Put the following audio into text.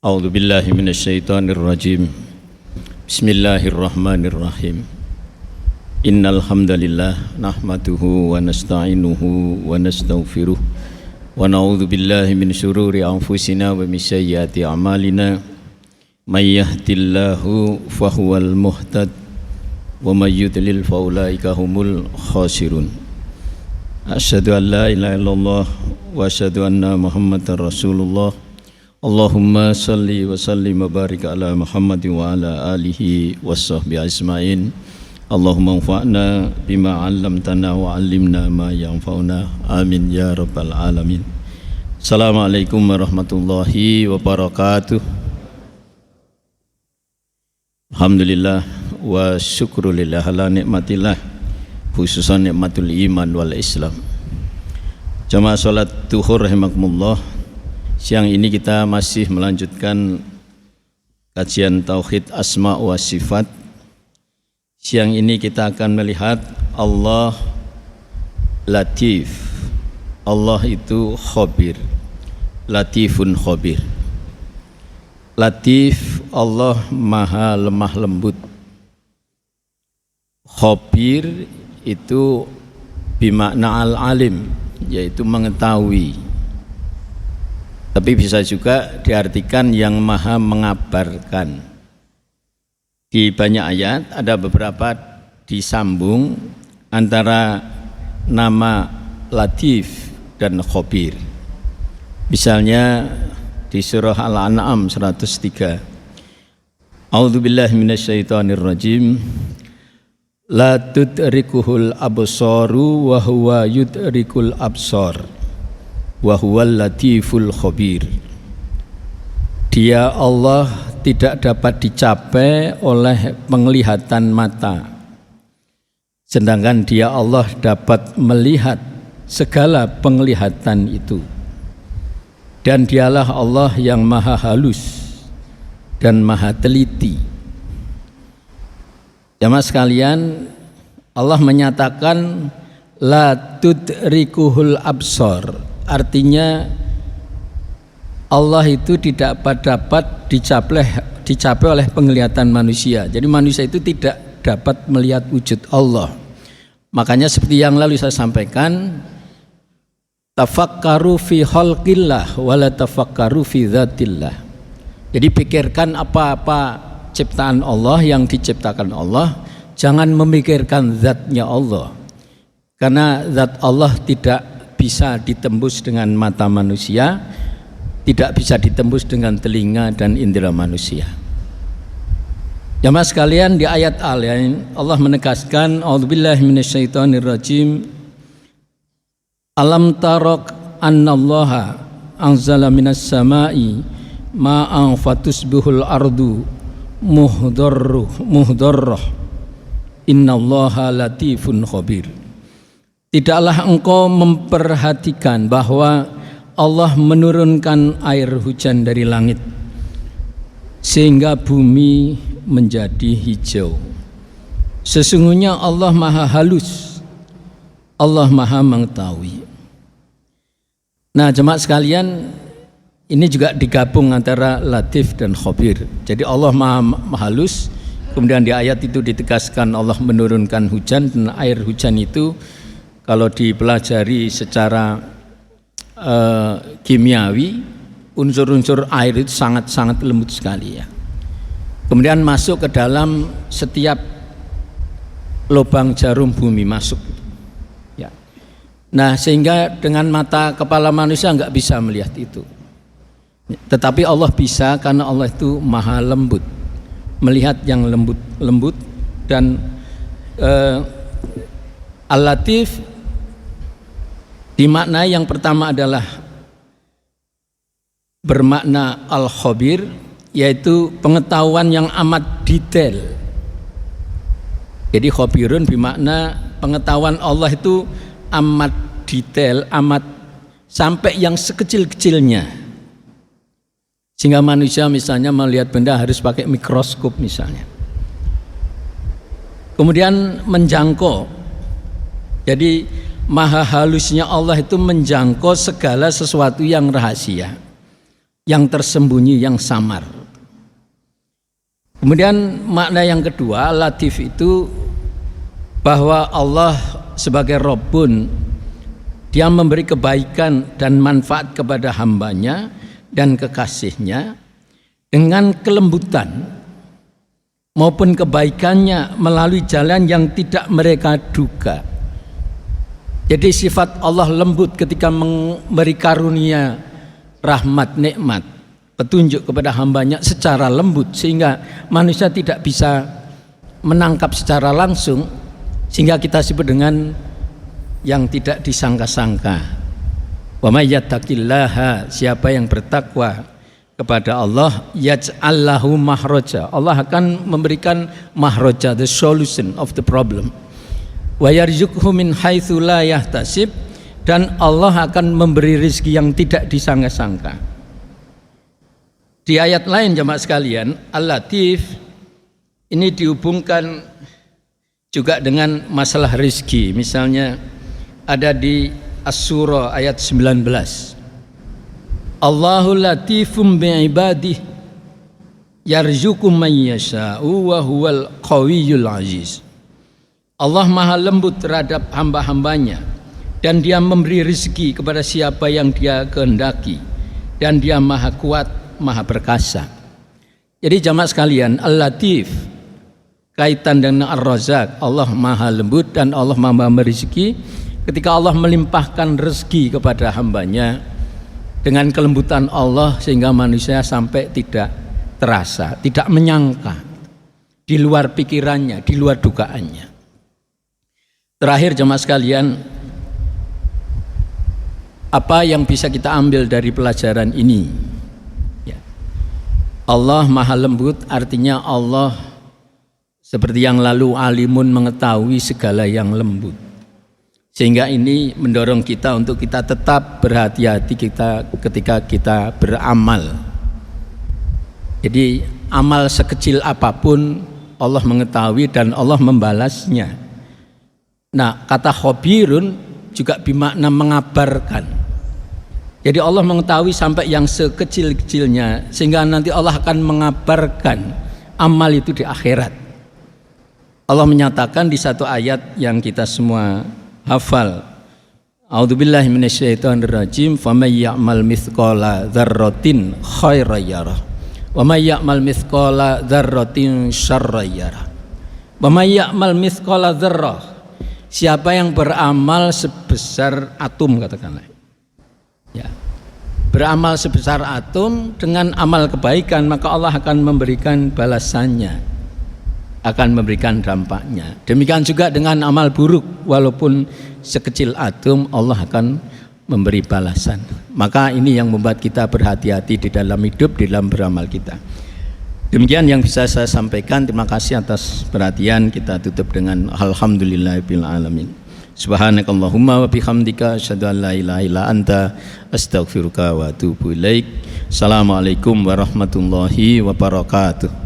A'udzu billahi minasyaitonir rajim. Bismillahirrahmanirrahim. Innal hamdalillah nahmaduhu wa nasta'inuhu wa nastaghfiruh wa na'udzu billahi min syururi anfusina wa min sayyiati a'malina. May yahdihillahu fahuwal muhtad wa may yudlil fa ulaika humul khasirun. Asyhadu an la ilaha illallah wa asyhadu anna Muhammadar Rasulullah. Allahumma salli wa sallim wa barik ala Muhammad wa ala alihi wa sahbihi ajma'in. Allahumma anfa'na bima 'allamtana wa 'allimna ma yanfa'una. Amin ya rabbal alamin. Assalamualaikum warahmatullahi wabarakatuh. Alhamdulillah wa syukrulillah ala nikmatillah, khususan nikmatul iman wal islam. Jamaah salat duhur rahimakumullah. Siang ini kita masih melanjutkan kajian Tauhid Asma wa Sifat. Siang ini kita akan melihat Allah Latif. Allah itu khabir, Latifun khabir. Latif, Allah maha lemah lembut. Khabir itu bimakna al-alim, yaitu mengetahui. Tapi bisa juga diartikan yang maha mengabarkan. Di banyak ayat ada beberapa disambung antara nama Latif dan Khabir. Misalnya di surah Al-An'am 103. A'udzu billahi minasyaitonir rajim. La tudrikuhul absaru wa huwa yudrikul absar. Wa huwal latiful khabir. Dia Allah tidak dapat dicapai oleh penglihatan mata, sedangkan dia Allah dapat melihat segala penglihatan itu. Dan dialah Allah yang maha halus dan maha teliti. Jamaah sekalian, Allah menyatakan la tudrikuhul absar. Artinya Allah itu tidak dapat dicapai oleh penglihatan manusia. Jadi manusia itu tidak dapat melihat wujud Allah. Makanya seperti yang lalu saya sampaikan, tafakkaru fi khalqillah wa la tafakkaru fi dzatillah. Jadi pikirkan apa-apa ciptaan Allah yang diciptakan Allah, jangan memikirkan zatnya Allah. Karena zat Allah tidak bisa ditembus dengan mata manusia, tidak bisa ditembus dengan telinga dan indera manusia. Jamaah sekalian, di ayat lain Allah menegaskan, a'udzubillahi minasyaitonirrajim. Alam tarok annallaha anzala minas samai ma'an fatusbihul ardu muhdarrah innallaha latifun khabir. Tidaklah engkau memperhatikan bahwa Allah menurunkan air hujan dari langit sehingga bumi menjadi hijau. Sesungguhnya Allah maha halus, Allah maha mengetahui. Nah jemaah sekalian, ini juga digabung antara Latif dan Khabir. Jadi Allah maha halus, kemudian di ayat itu ditegaskan Allah menurunkan hujan, dan air hujan itu kalau dipelajari secara kimiawi, unsur-unsur air itu sangat-sangat lembut sekali ya. Kemudian masuk ke dalam setiap lubang jarum bumi masuk ya. Nah sehingga dengan mata kepala manusia nggak bisa melihat itu. Tetapi Allah bisa, karena Allah itu maha lembut, melihat yang lembut dan Al-Latif dimaknai yang pertama adalah bermakna al-khabir, yaitu pengetahuan yang amat detail. Jadi khabirun bermakna pengetahuan Allah itu amat detail, amat sampai yang sekecil-kecilnya. Sehingga manusia misalnya melihat benda harus pakai mikroskop misalnya. Kemudian menjangkau. Jadi maha halusnya Allah itu menjangkau segala sesuatu yang rahasia. yang tersembunyi, yang samar. Kemudian makna yang kedua, Latif itu bahwa Allah sebagai Rabbun, Dia memberi kebaikan dan manfaat kepada hambanya dan kekasihnya dengan kelembutan maupun kebaikannya melalui jalan yang tidak mereka duga. Jadi sifat Allah lembut ketika memberi karunia, rahmat, nikmat, petunjuk kepada hambanya secara lembut sehingga manusia tidak bisa menangkap secara langsung, sehingga kita sebut dengan yang tidak disangka-sangka. Wa may yattaqillaha, siapa yang bertakwa kepada Allah, yaj'al lahu mahraja, Allah akan memberikan mahraja, the solution of the problem. Wa yarzuqhu min haitsu la yahtasib, dan Allah akan memberi rezeki yang tidak disangka-sangka. Di ayat lain jemaah sekalian, Al-Latif ini dihubungkan juga dengan masalah rezeki. Misalnya ada di As-Surah ayat 19. Allahu latifum bi'ibadih yarzuqu man yasha'u wa huwal qawiyyul aziz. Allah maha lembut terhadap hamba-hambanya dan Dia memberi rezeki kepada siapa yang Dia kehendaki, dan Dia maha kuat, maha perkasa. Jadi jamaah sekalian, Al-Latif kaitan dengan Ar-Razzaq, Allah maha lembut dan Allah maha memberi rezeki. Ketika Allah melimpahkan rezeki kepada hambanya dengan kelembutan Allah sehingga manusia sampai tidak terasa, tidak menyangka, di luar pikirannya, di luar dugaannya. Terakhir jemaah sekalian, apa yang bisa kita ambil dari pelajaran ini? Ya. Allah maha lembut artinya Allah seperti yang lalu alimun, mengetahui segala yang lembut. Sehingga ini mendorong kita untuk kita tetap berhati-hati ketika kita beramal. Jadi amal sekecil apapun Allah mengetahui dan Allah membalasnya. Nah, kata khabirun juga bermakna mengabarkan. Jadi Allah mengetahui sampai yang sekecil-kecilnya, sehingga nanti Allah akan mengabarkan amal itu di akhirat. Allah menyatakan di satu ayat yang kita semua hafal, a'udzubillahi minasyaitonirrajim, faman ya'mal mithqala dzarratin khairan yarah wa may ya'mal mithqala dzarratin syarran yarah. Wa may ya'mal mithqala dzarrah, siapa yang beramal sebesar atom, katakanlah ya, beramal sebesar atom dengan amal kebaikan, maka Allah akan memberikan balasannya, akan memberikan dampaknya. Demikian juga dengan amal buruk, walaupun sekecil atom Allah akan memberi balasan. Maka ini yang membuat kita berhati-hati di dalam hidup, di dalam beramal kita. Demikian yang bisa saya sampaikan. Terima kasih atas perhatian. Kita tutup dengan alhamdulillahirabbil alamin. Subhanakallahumma wa bihamdika asyhadu an la ilaha illa anta astaghfiruka wa atubu ilaik. Assalamualaikum warahmatullahi wabarakatuh.